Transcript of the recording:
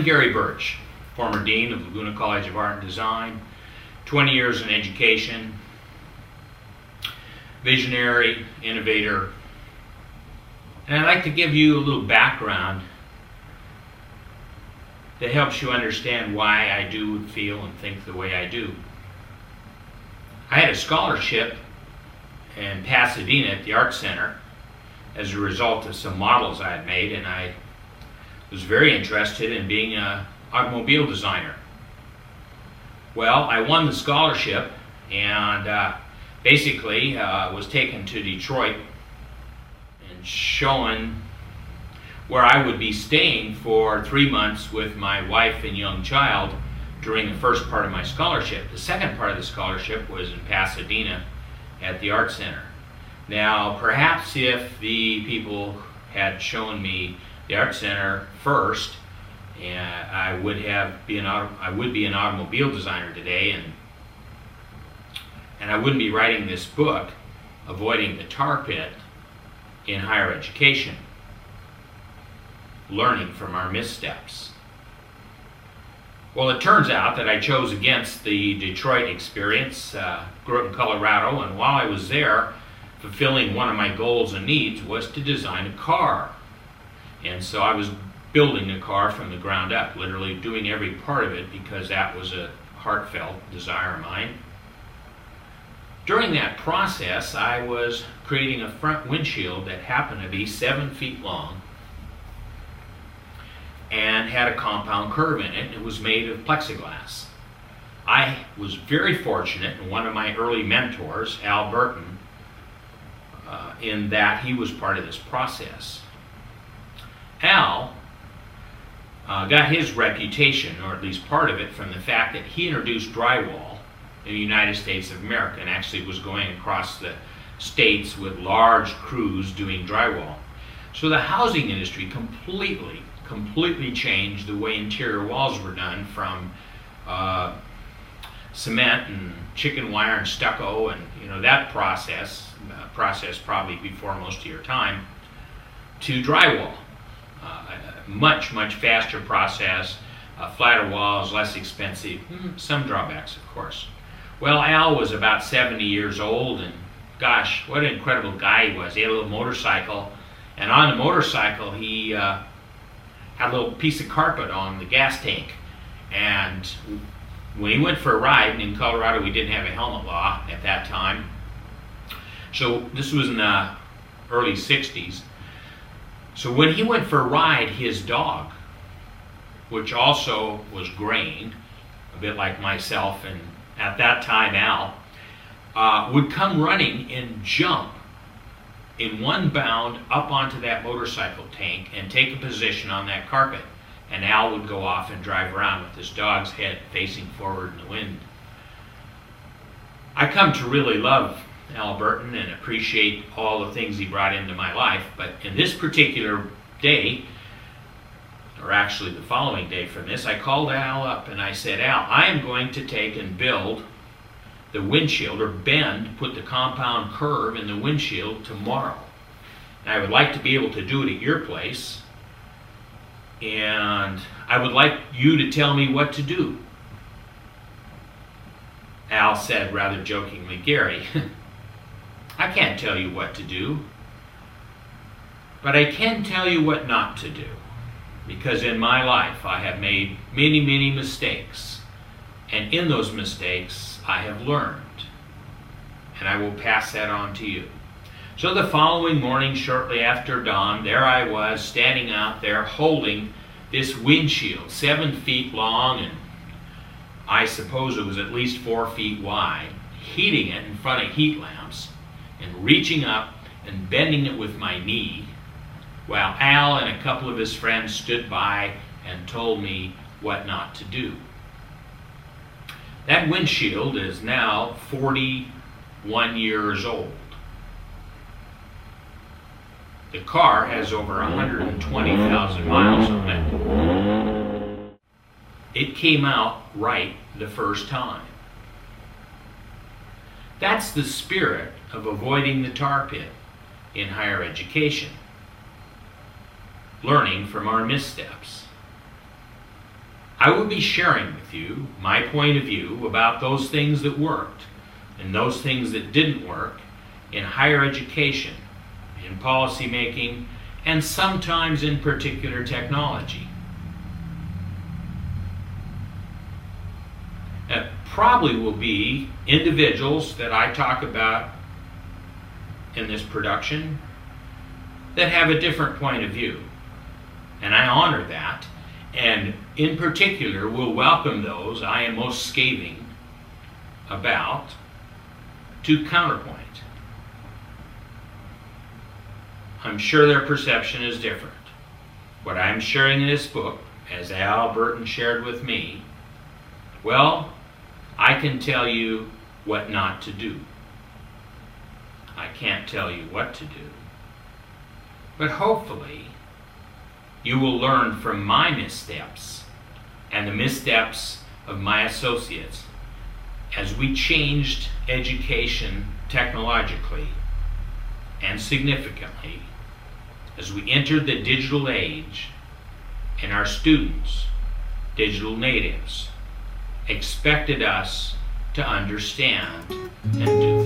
I'm Gary Birch, former Dean of Laguna College of Art and Design, 20 years in education, visionary, innovator, and I'd like to give you a little background that helps you understand why I do feel and think the way I do. I had a scholarship in Pasadena at the Art Center as a result of some models I had made, and I was very interested in being an automobile designer. Well, I won the scholarship and basically was taken to Detroit and shown where I would be staying for 3 months with my wife and young child during the first part of my scholarship. The second part of the scholarship was in Pasadena at the Art Center. Now, perhaps if the people had shown me the Art Center first, I would be an automobile designer today, and I wouldn't be writing this book, Avoiding the Tar Pit in Higher Education, Learning from Our Missteps. Well, it turns out that I chose against the Detroit experience, grew up in Colorado, and while I was there, fulfilling one of my goals and needs was to design a car. And so I was building a car from the ground up, literally doing every part of it because that was a heartfelt desire of mine. During that process, I was creating a front windshield that happened to be 7 feet long and had a compound curve in it. It was made of plexiglass. I was very fortunate in one of my early mentors, Al Burton, in that he was part of this process. Al got his reputation, or at least part of it, from the fact that he introduced drywall in the United States of America and actually was going across the states with large crews doing drywall. So the housing industry completely changed the way interior walls were done, from cement and chicken wire and stucco and that process probably before most of your time, to drywall. Much faster process, flatter walls, less expensive, some drawbacks of course. Well, Al was about 70 years old, and gosh, what an incredible guy he was. He had a little motorcycle, and on the motorcycle he had a little piece of carpet on the gas tank, and when he went for a ride, and in Colorado we didn't have a helmet law at that time, so this was in the early 60s. So when he went for a ride, his dog, which also was graying, a bit like myself, and at that time Al, would come running and jump in one bound up onto that motorcycle tank and take a position on that carpet. And Al would go off and drive around with his dog's head facing forward in the wind. I come to really love Al Burton and appreciate all the things he brought into my life, but in this particular day, or actually the following day from this, I called Al up and I said, Al, I am going to take and build the windshield, or put the compound curve in the windshield tomorrow. And I would like to be able to do it at your place, and I would like you to tell me what to do. Al said rather jokingly, Gary, I can't tell you what to do, but I can tell you what not to do, because in my life I have made many mistakes, and in those mistakes I have learned, and I will pass that on to you. So the following morning, shortly after dawn, there I was standing out there holding this windshield, 7 feet long, and I suppose it was at least 4 feet wide, heating it in front of heat lamps, and reaching up and bending it with my knee, while Al and a couple of his friends stood by and told me what not to do. That windshield is now 41 years old. The car has over 120,000 miles on it. It came out right the first time. That's the spirit of avoiding the tar pit in higher education. Learning from our missteps. I will be sharing with you my point of view about those things that worked and those things that didn't work in higher education, in policy making, and sometimes in particular technology. Probably will be individuals that I talk about in this production that have a different point of view. And I honor that, and in particular will welcome those I am most scathing about to counterpoint. I'm sure their perception is different. What I'm sharing in this book, as Al Burton shared with me, well, I can tell you what not to do. I can't tell you what to do. But hopefully, you will learn from my missteps and the missteps of my associates as we changed education technologically and significantly as we entered the digital age, and our students, digital natives, expected us to understand and do.